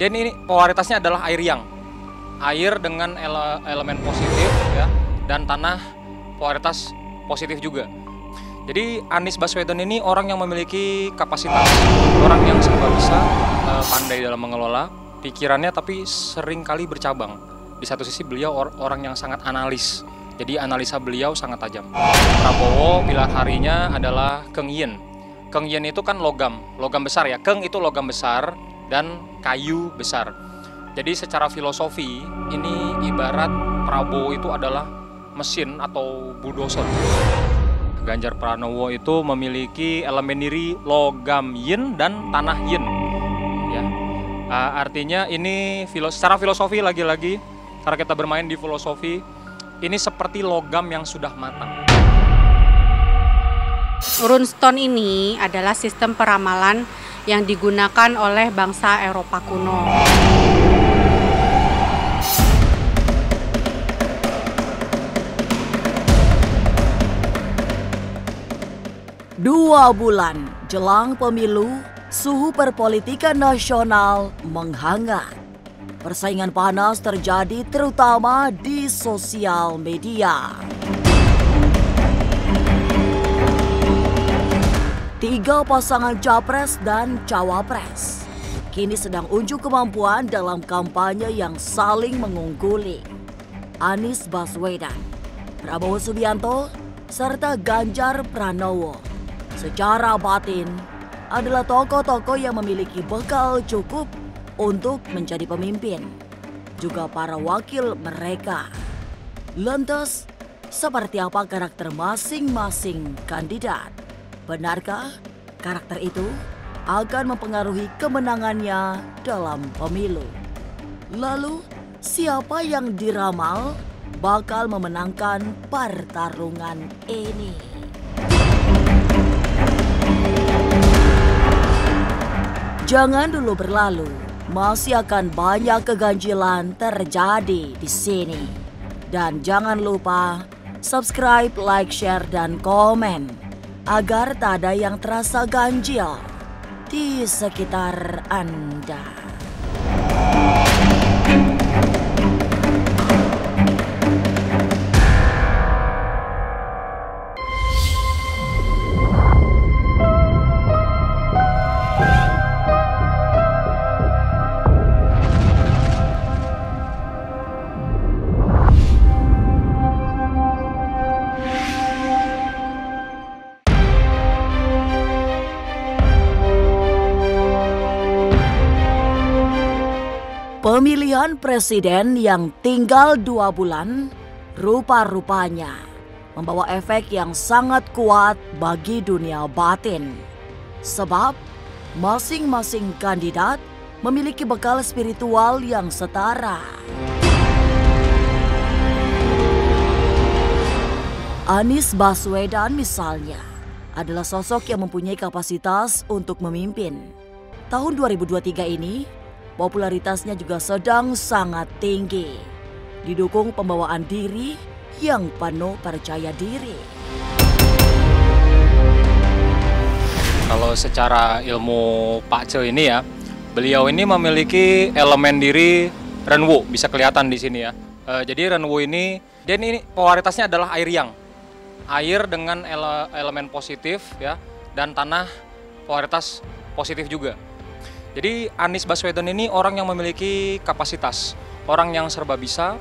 Dan ini polaritasnya adalah air yang. Air dengan elemen positif ya, dan tanah polaritas positif juga. Jadi Anies Baswedan ini orang yang memiliki kapasitas, orang yang serba bisa, pandai dalam mengelola pikirannya, tapi sering kali bercabang. Di satu sisi beliau orang yang sangat analis, jadi analisa beliau sangat tajam. Prabowo pilihan harinya adalah Keng Yen. Keng Yen itu kan logam besar ya. Keng itu logam besar dan kayu besar. Jadi secara filosofi ini ibarat Prabowo itu adalah mesin atau bulldozer. Ganjar Pranowo itu memiliki elemen diri logam yin dan tanah yin. Ya, artinya ini secara filosofi lagi-lagi, karena kita bermain di filosofi, ini seperti logam yang sudah matang. Runestone ini adalah sistem peramalan yang digunakan oleh bangsa Eropa kuno. Dua bulan jelang pemilu, suhu perpolitikan nasional menghangat. Persaingan panas terjadi terutama di sosial media. Tiga pasangan capres dan cawapres kini sedang unjuk kemampuan dalam kampanye yang saling mengungguli. Anies Baswedan, Prabowo Subianto, serta Ganjar Pranowo secara batin adalah tokoh-tokoh yang memiliki bekal cukup untuk menjadi pemimpin, juga para wakil mereka. Lantas, seperti apa karakter masing-masing kandidat? Benarkah karakter itu akan mempengaruhi kemenangannya dalam pemilu? Lalu, siapa yang diramal bakal memenangkan pertarungan ini? Jangan dulu berlalu, masih akan banyak keganjilan terjadi di sini. Dan jangan lupa subscribe, like, share, dan komen agar tak ada yang terasa ganjil di sekitar Anda. Pemilihan presiden yang tinggal 2 bulan rupa-rupanya membawa efek yang sangat kuat bagi dunia batin. Sebab masing-masing kandidat memiliki bekal spiritual yang setara. Anies Baswedan misalnya adalah sosok yang mempunyai kapasitas untuk memimpin. Tahun 2023 ini, popularitasnya juga sedang sangat tinggi, didukung pembawaan diri yang penuh percaya diri. Kalau secara ilmu Pak Ce ini ya, beliau ini memiliki elemen diri Renwu, bisa kelihatan di sini ya. Jadi Renwu ini, dia ini polaritasnya adalah air yang. Air dengan elemen positif ya, dan tanah polaritas positif juga. Jadi Anies Baswedan ini orang yang memiliki kapasitas, orang yang serba bisa,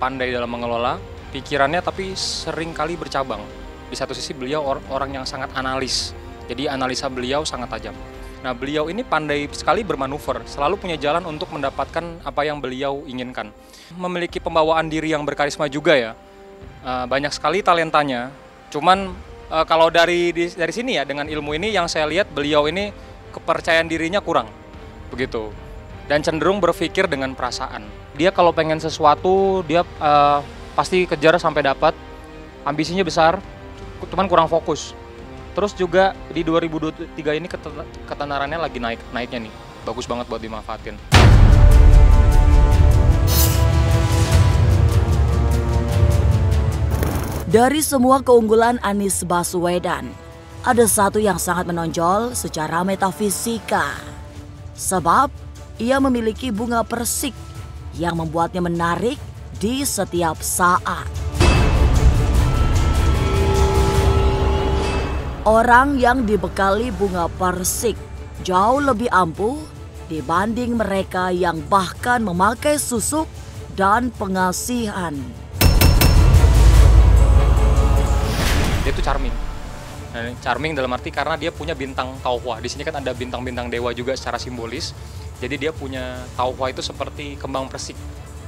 pandai dalam mengelola pikirannya, tapi sering kali bercabang. Di satu sisi beliau orang yang sangat analis, jadi analisa beliau sangat tajam. Nah, beliau ini pandai sekali bermanuver, selalu punya jalan untuk mendapatkan apa yang beliau inginkan. Memiliki pembawaan diri yang berkarisma juga ya, banyak sekali talentanya. Cuman kalau dari sini ya, dengan ilmu ini yang saya lihat, beliau ini kepercayaan dirinya kurang. Begitu, dan cenderung berpikir dengan perasaan. Dia kalau pengen sesuatu, dia pasti kejar sampai dapat. Ambisinya besar, cuman kurang fokus. Terus juga di 2023 ini ketenarannya lagi naiknya nih. Bagus banget buat dimanfaatin. Dari semua keunggulan Anies Baswedan, ada satu yang sangat menonjol secara metafisika. Sebab ia memiliki bunga persik yang membuatnya menarik di setiap saat. Orang yang dibekali bunga persik jauh lebih ampuh dibanding mereka yang bahkan memakai susuk dan pengasihan. Dia itu charming. Nah, charming dalam arti karena dia punya bintang tauhwa. Di sini kan ada bintang-bintang dewa juga secara simbolis. Jadi dia punya tauhwa itu seperti kembang persik.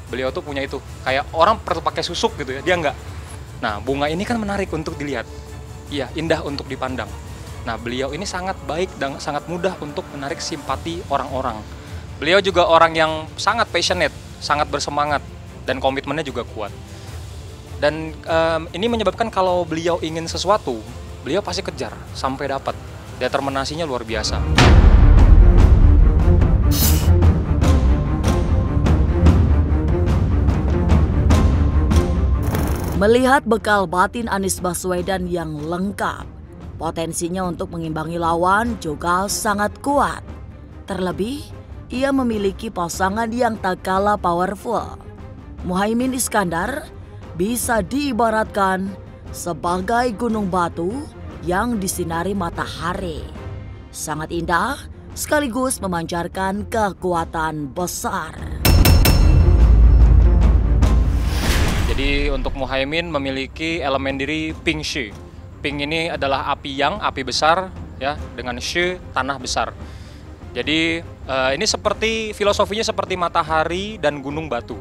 Beliau tuh punya itu. Kayak orang perlu pakai susuk gitu ya, dia enggak. Nah, bunga ini kan menarik untuk dilihat. Iya, indah untuk dipandang. Nah, beliau ini sangat baik dan sangat mudah untuk menarik simpati orang-orang. Beliau juga orang yang sangat passionate, sangat bersemangat, dan komitmennya juga kuat. Dan ini menyebabkan kalau beliau ingin sesuatu, beliau pasti kejar sampai dapat. Determinasinya luar biasa. Melihat bekal batin Anies Baswedan yang lengkap, potensinya untuk mengimbangi lawan juga sangat kuat. Terlebih, ia memiliki pasangan yang tak kalah powerful. Muhaimin Iskandar bisa diibaratkan sebagai gunung batu yang disinari matahari. Sangat indah sekaligus memancarkan kekuatan besar. Jadi untuk Muhaimin memiliki elemen diri Ping Shi. Ping ini adalah api yang, api besar, ya, dengan Shi, tanah besar. Jadi ini seperti filosofinya seperti matahari dan gunung batu.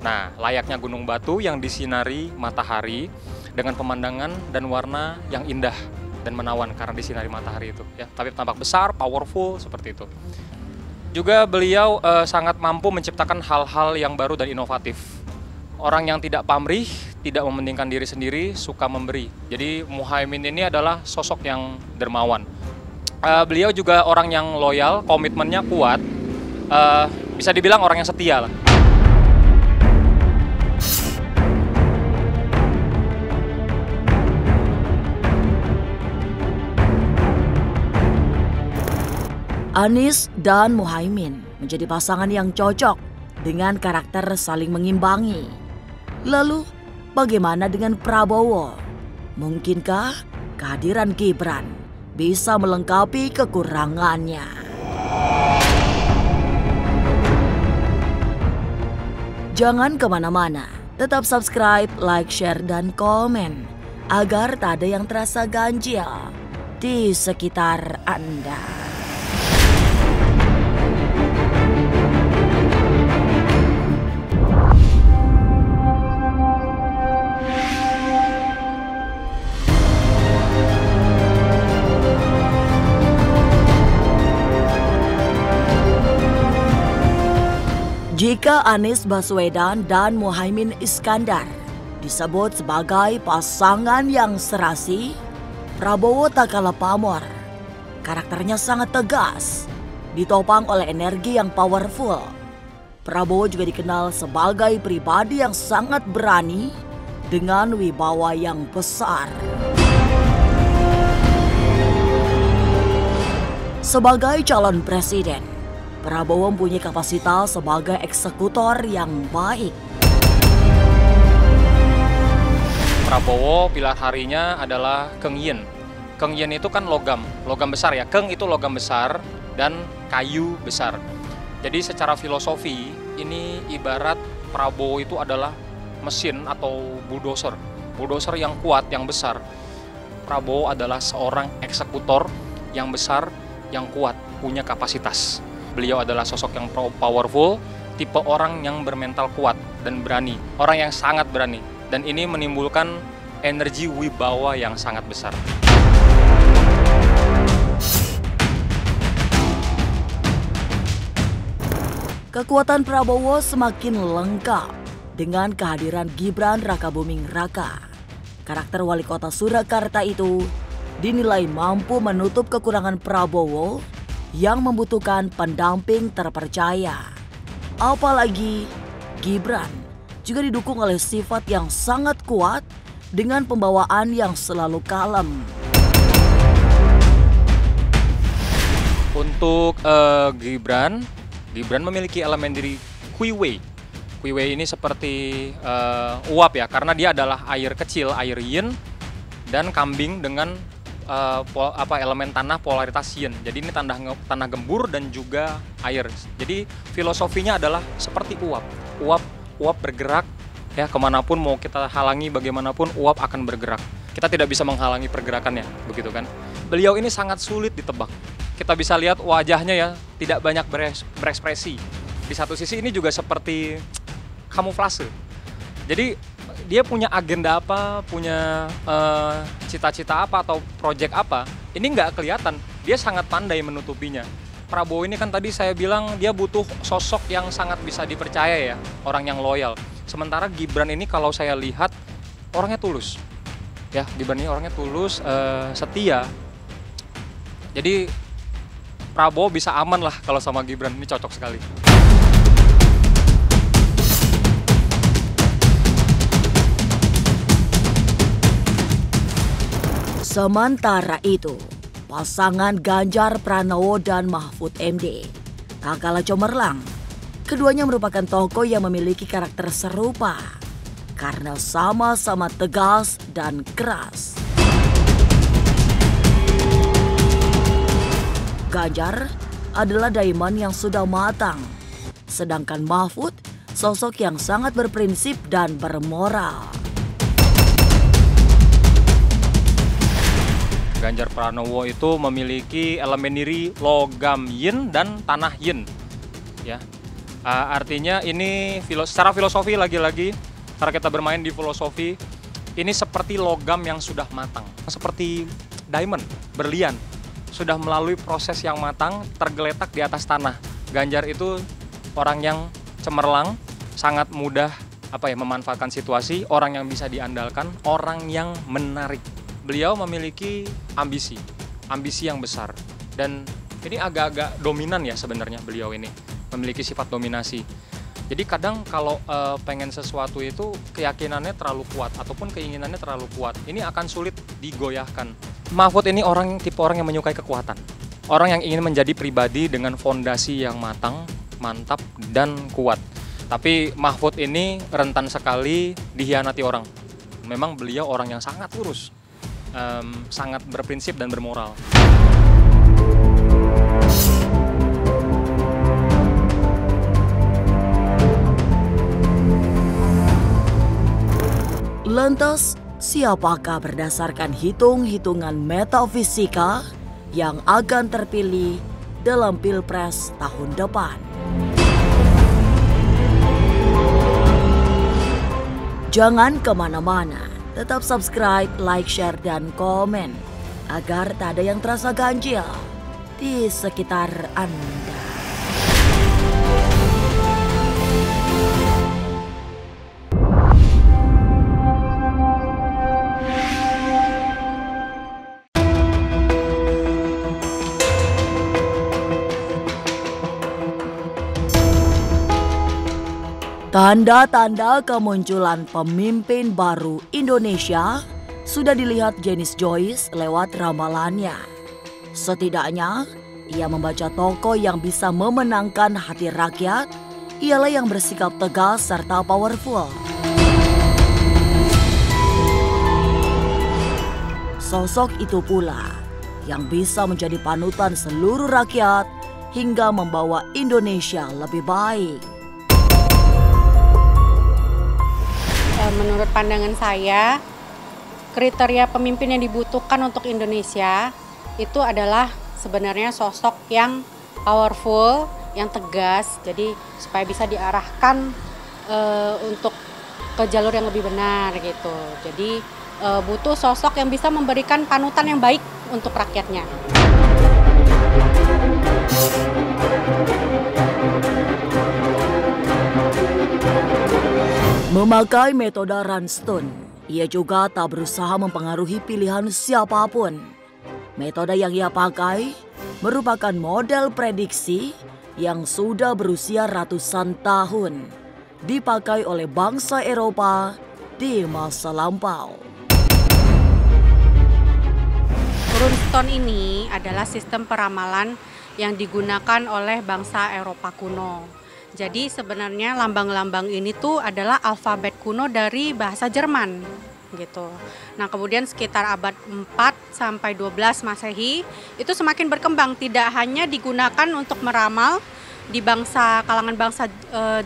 Nah, layaknya gunung batu yang disinari matahari dengan pemandangan dan warna yang indah dan menawan karena disinari matahari itu, ya. Tapi tampak besar, powerful seperti itu. Juga beliau sangat mampu menciptakan hal-hal yang baru dan inovatif. Orang yang tidak pamrih, tidak mementingkan diri sendiri, suka memberi. Jadi Muhaimin ini adalah sosok yang dermawan. Beliau juga orang yang loyal, komitmennya kuat, bisa dibilang orang yang setia lah. Anies dan Muhaimin menjadi pasangan yang cocok dengan karakter saling mengimbangi. Lalu, bagaimana dengan Prabowo? Mungkinkah kehadiran Gibran bisa melengkapi kekurangannya? Jangan kemana-mana, tetap subscribe, like, share, dan komen agar tak ada yang terasa ganjil di sekitar Anda. Jika Anies Baswedan dan Muhaimin Iskandar disebut sebagai pasangan yang serasi, Prabowo tak kalah pamor. Karakternya sangat tegas, ditopang oleh energi yang powerful. Prabowo juga dikenal sebagai pribadi yang sangat berani dengan wibawa yang besar. Sebagai calon presiden, Prabowo mempunyai kapasitas sebagai eksekutor yang baik. Prabowo pilar harinya adalah Keng Yin. Keng Yin itu kan logam besar ya. Keng itu logam besar dan kayu besar. Jadi secara filosofi ini ibarat Prabowo itu adalah mesin atau bulldozer. Bulldozer yang kuat, yang besar. Prabowo adalah seorang eksekutor yang besar, yang kuat, punya kapasitas. Beliau adalah sosok yang powerful, tipe orang yang bermental kuat dan berani. Orang yang sangat berani. Dan ini menimbulkan energi wibawa yang sangat besar. Kekuatan Prabowo semakin lengkap dengan kehadiran Gibran Rakabuming Raka. Karakter wali kota Surakarta itu dinilai mampu menutup kekurangan Prabowo yang membutuhkan pendamping terpercaya. Apalagi Gibran juga didukung oleh sifat yang sangat kuat dengan pembawaan yang selalu kalem. Untuk Gibran, Gibran memiliki elemen diri Kuiwei. Kuiwei ini seperti uap ya, karena dia adalah air kecil, air yin, dan kambing dengan elemen tanah polaritas yin. Jadi ini tanah gembur dan juga air. Jadi filosofinya adalah seperti uap. Uap bergerak ya, kemanapun mau kita halangi bagaimanapun uap akan bergerak. Kita tidak bisa menghalangi pergerakannya, begitu kan. Beliau ini sangat sulit ditebak. Kita bisa lihat wajahnya ya, tidak banyak berekspresi. Di satu sisi ini juga seperti kamuflase. Jadi dia punya agenda apa, punya cita-cita apa atau proyek apa, ini nggak kelihatan. Dia sangat pandai menutupinya. Prabowo ini kan tadi saya bilang dia butuh sosok yang sangat bisa dipercaya ya, orang yang loyal. Sementara Gibran ini kalau saya lihat orangnya tulus. Ya, Gibran ini orangnya tulus, setia. Jadi Prabowo bisa aman lah kalau sama Gibran, ini cocok sekali. Sementara itu, pasangan Ganjar Pranowo dan Mahfud MD tak kalah cemerlang. Keduanya merupakan tokoh yang memiliki karakter serupa karena sama-sama tegas dan keras. Ganjar adalah daiman yang sudah matang, sedangkan Mahfud sosok yang sangat berprinsip dan bermoral. Ganjar Pranowo itu memiliki elemen diri logam yin dan tanah yin. Ya, artinya ini secara filosofi lagi-lagi, cara kita bermain di filosofi, ini seperti logam yang sudah matang, seperti diamond, berlian, sudah melalui proses yang matang, tergeletak di atas tanah. Ganjar itu orang yang cemerlang, sangat mudah memanfaatkan situasi, orang yang bisa diandalkan, orang yang menarik. Beliau memiliki ambisi yang besar, dan ini agak-agak dominan ya sebenarnya. Beliau ini memiliki sifat dominasi. Jadi kadang kalau pengen sesuatu itu keyakinannya terlalu kuat ataupun keinginannya terlalu kuat, ini akan sulit digoyahkan. Mahfud ini tipe orang yang menyukai kekuatan, orang yang ingin menjadi pribadi dengan fondasi yang matang, mantap dan kuat. Tapi Mahfud ini rentan sekali dihianati orang. Memang beliau orang yang sangat lurus. Sangat berprinsip dan bermoral. Lantas, siapakah berdasarkan hitung-hitungan metafisika yang akan terpilih dalam Pilpres tahun depan? Jangan kemana-mana. Tetap subscribe, like, share, dan komen agar tak ada yang terasa ganjil di sekitar Anda. Tanda-tanda kemunculan pemimpin baru Indonesia sudah dilihat Jenis Joyce lewat ramalannya. Setidaknya, ia membaca tokoh yang bisa memenangkan hati rakyat, ialah yang bersikap tegas serta powerful. Sosok itu pula yang bisa menjadi panutan seluruh rakyat hingga membawa Indonesia lebih baik. Menurut pandangan saya, kriteria pemimpin yang dibutuhkan untuk Indonesia itu adalah sebenarnya sosok yang powerful, yang tegas, jadi supaya bisa diarahkan untuk ke jalur yang lebih benar gitu. Jadi butuh sosok yang bisa memberikan panutan yang baik untuk rakyatnya. Memakai metode Runstone, ia juga tak berusaha mempengaruhi pilihan siapapun. Metode yang ia pakai merupakan model prediksi yang sudah berusia ratusan tahun, dipakai oleh bangsa Eropa di masa lampau. Runstone ini adalah sistem peramalan yang digunakan oleh bangsa Eropa kuno. Jadi sebenarnya lambang-lambang ini tuh adalah alfabet kuno dari bahasa Jerman gitu. Nah, kemudian sekitar abad 4 sampai 12 Masehi itu semakin berkembang, tidak hanya digunakan untuk meramal di kalangan bangsa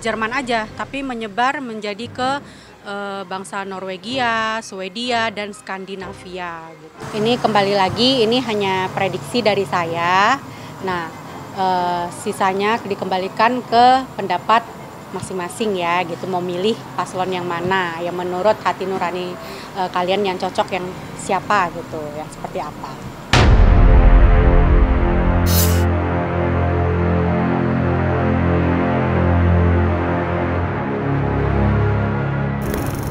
Jerman aja, tapi menyebar menjadi ke bangsa Norwegia, Swedia, dan Skandinavia gitu. Ini kembali lagi, ini hanya prediksi dari saya. Nah, sisanya dikembalikan ke pendapat masing-masing ya gitu, mau milih paslon yang mana yang menurut hati nurani kalian yang cocok, yang siapa gitu, yang seperti apa.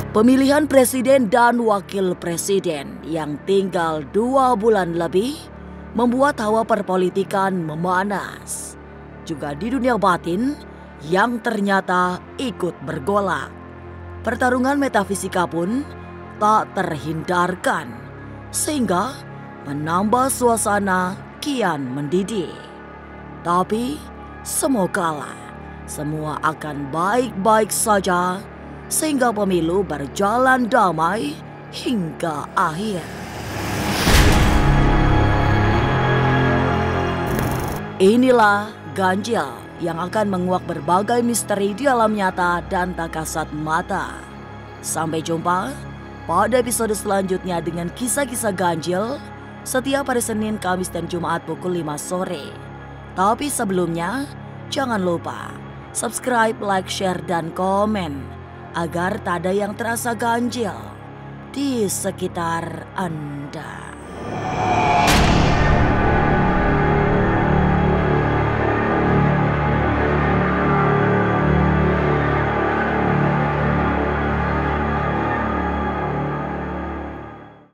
Pemilihan presiden dan wakil presiden yang tinggal 2 bulan lebih membuat hawa perpolitikan memanas. Juga di dunia batin yang ternyata ikut bergolak. Pertarungan metafisika pun tak terhindarkan, sehingga menambah suasana kian mendidih. Tapi semogalah semua akan baik-baik saja, sehingga pemilu berjalan damai hingga akhir. Inilah ganjil yang akan menguak berbagai misteri di alam nyata dan tak kasat mata. Sampai jumpa pada episode selanjutnya dengan kisah-kisah ganjil setiap hari Senin, Kamis, dan Jumat pukul 5 sore. Tapi sebelumnya, jangan lupa subscribe, like, share, dan komen agar tak ada yang terasa ganjil di sekitar Anda.